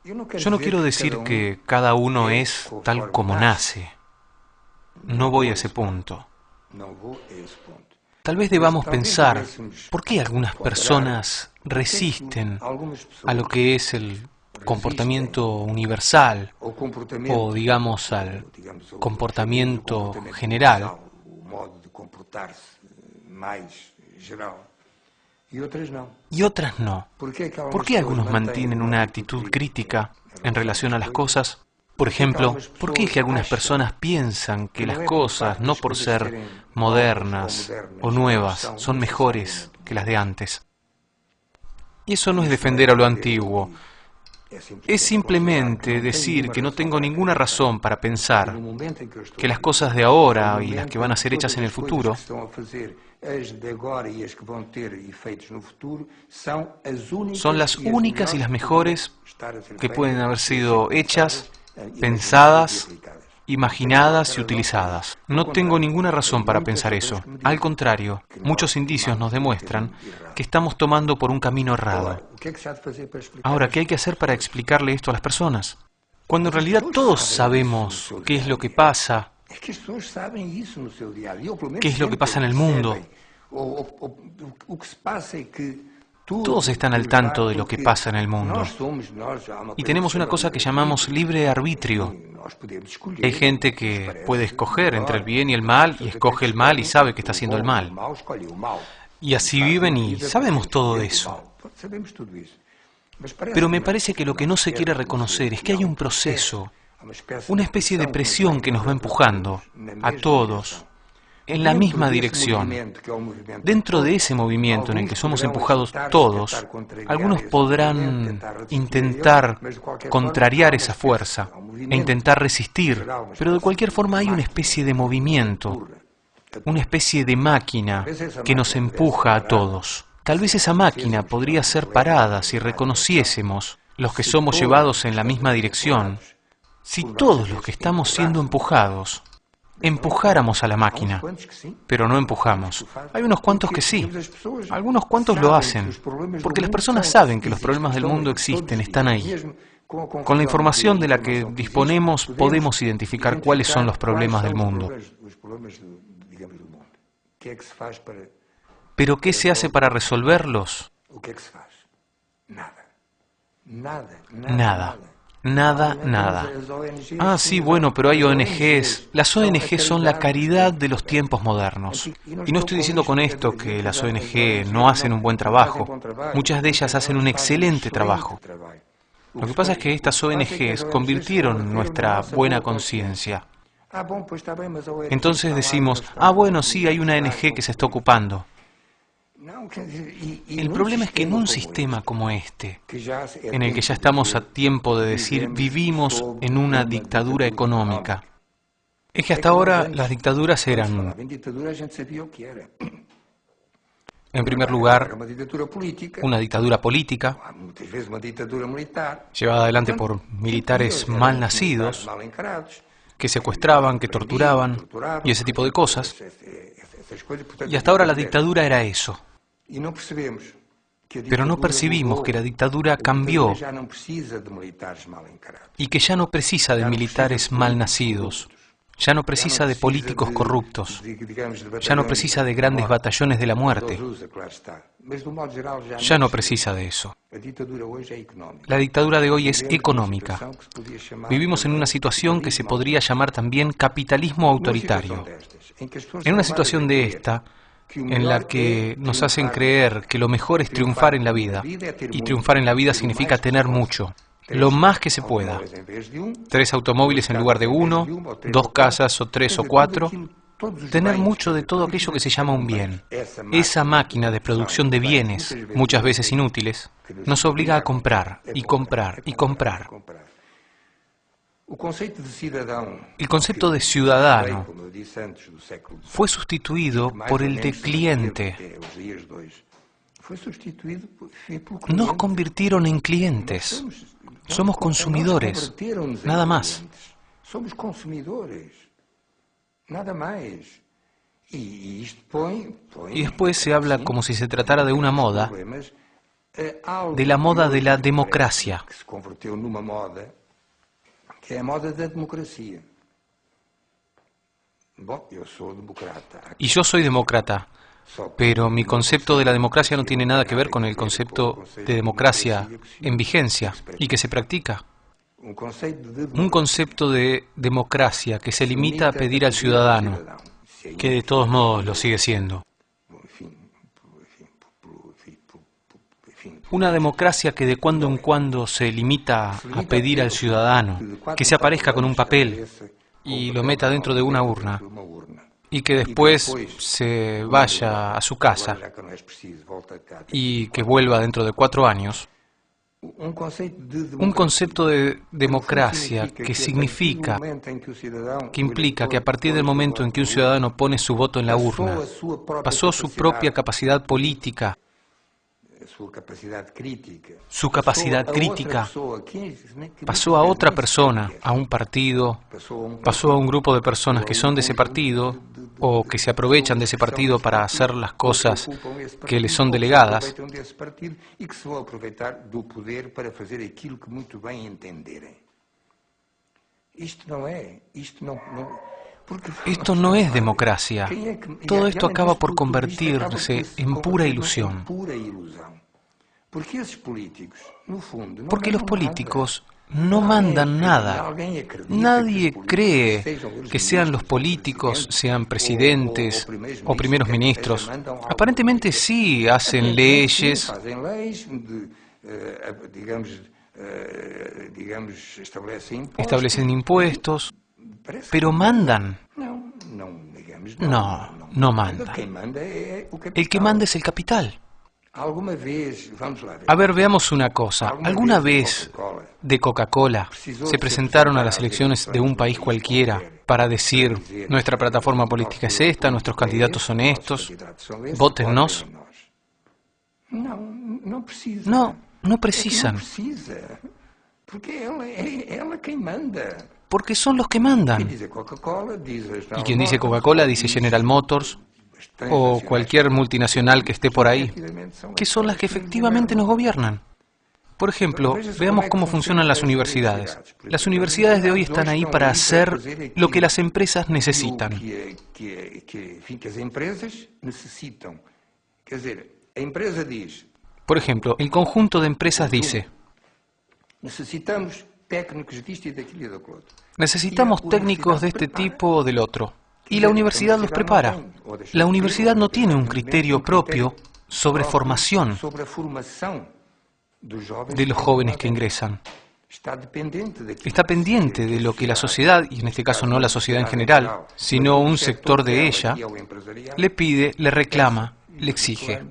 Yo no quiero decir que cada uno es tal como nace. No voy a ese punto. Tal vez debamos pensar por qué algunas personas resisten a lo que es el comportamiento universal o, digamos, al comportamiento general y otras no. ¿Por qué algunos mantienen una actitud crítica en relación a las cosas? Por ejemplo, ¿por qué es que algunas personas piensan que las cosas, no por ser modernas o nuevas, son mejores que las de antes? Y eso no es defender a lo antiguo. Es simplemente decir que no tengo ninguna razón para pensar que las cosas de ahora y las que van a ser hechas en el futuro son las únicas y las mejores que pueden haber sido hechas, pensadas, imaginadas y utilizadas. No tengo ninguna razón para pensar eso. Al contrario, muchos indicios nos demuestran que estamos tomando por un camino errado. Ahora, ¿qué hay que hacer para explicarle esto a las personas? Cuando en realidad todos sabemos qué es lo que pasa, qué es lo que pasa en el mundo. Todos están al tanto de lo que pasa en el mundo. Y tenemos una cosa que llamamos libre arbitrio. Hay gente que puede escoger entre el bien y el mal, y escoge el mal y sabe que está haciendo el mal. Y así viven y sabemos todo eso. Pero me parece que lo que no se quiere reconocer es que hay un proceso, una especie de presión que nos va empujando a todos en la misma dirección. Dentro de ese movimiento en el que somos empujados todos, algunos podrán intentar contrariar esa fuerza e intentar resistir, pero de cualquier forma hay una especie de movimiento, una especie de máquina que nos empuja a todos. Tal vez esa máquina podría ser parada si reconociésemos, los que somos llevados en la misma dirección, si todos los que estamos siendo empujados empujáramos a la máquina, pero no empujamos. Hay unos cuantos que sí, algunos cuantos lo hacen, porque las personas saben que los problemas del mundo existen, están ahí. Con la información de la que disponemos podemos identificar cuáles son los problemas del mundo. ¿Pero qué se hace para resolverlos? Nada. Nada, nada. Ah, sí, bueno, pero hay ONGs. Las ONG son la caridad de los tiempos modernos. Y no estoy diciendo con esto que las ONG no hacen un buen trabajo. Muchas de ellas hacen un excelente trabajo. Lo que pasa es que estas ONGs convirtieron nuestra buena conciencia. Entonces decimos, ah, bueno, sí, hay una ONG que se está ocupando. El problema es que en un sistema como este, en el que ya estamos a tiempo de decir vivimos en una dictadura económica, es que hasta ahora las dictaduras eran, en primer lugar, una dictadura política, llevada adelante por militares mal nacidos, que secuestraban, que torturaban y ese tipo de cosas. Y hasta ahora la dictadura era eso. Pero no percibimos que la dictadura cambió y que ya no precisa de militares mal nacidos, ya no precisa de políticos corruptos, ya no precisa de grandes batallones de la muerte, ya no precisa de eso. La dictadura de hoy es económica. Vivimos en una situación que se podría llamar también capitalismo autoritario. En una situación de esta, en la que nos hacen creer que lo mejor es triunfar en la vida, y triunfar en la vida significa tener mucho, lo más que se pueda. 3 automóviles en lugar de 1, 2 casas o 3 o 4, tener mucho de todo aquello que se llama un bien. Esa máquina de producción de bienes, muchas veces inútiles, nos obliga a comprar y comprar y comprar. El concepto de ciudadano fue sustituido por el de cliente. Nos convirtieron en clientes. Somos consumidores, nada más. Y después se habla como si se tratara de una moda, de la moda de la democracia. que se converteu numa moda, que é a moda da democracia. Bom, eu sou democrata. Y yo soy demócrata, pero mi concepto de la democracia no tiene nada que ver con el concepto de democracia en vigencia y que se practica. Un concepto de democracia que se limita a pedir al ciudadano, que de todos modos lo sigue siendo. Una democracia que de cuando en cuando se limita a pedir al ciudadano que se aparezca con un papel y lo meta dentro de una urna y que después se vaya a su casa y que vuelva dentro de 4 años. Un concepto de democracia que significa, que implica que a partir del momento en que un ciudadano pone su voto en la urna, pasó su propia capacidad política, su capacidad crítica, pasó a otra persona, a un partido, pasó a un grupo de personas que son de ese partido o que se aprovechan de ese partido para hacer las cosas que les son delegadas. E que se vão aproveitar do poder para fazer aquilo que muito bem entenderem. Esto no es democracia. Todo esto acaba por convertirse en pura ilusión. Porque los políticos no mandan nada. Nadie cree que sean los políticos, sean presidentes o primeros ministros. Aparentemente sí hacen leyes, establecen impuestos, pero mandan. No, no mandan. El que manda es el capital. A ver, veamos una cosa. ¿Alguna vez de Coca-Cola se presentaron a las elecciones de un país cualquiera para decir nuestra plataforma política es esta, nuestros candidatos son estos, vótennos? No, no precisan. Porque son los que mandan. Y quien dice Coca-Cola dice General Motors o cualquier multinacional que esté por ahí, que son las que efectivamente nos gobiernan. Por ejemplo, veamos cómo funcionan las universidades. Las universidades de hoy están ahí para hacer lo que las empresas necesitan. Por ejemplo, el conjunto de empresas dice: necesitamos técnicos de este tipo o del otro. Y la universidad los prepara. La universidad no tiene un criterio propio sobre formación de los jóvenes que ingresan. Está pendiente de lo que la sociedad, y en este caso no la sociedad en general, sino un sector de ella, le pide, le reclama, le exige.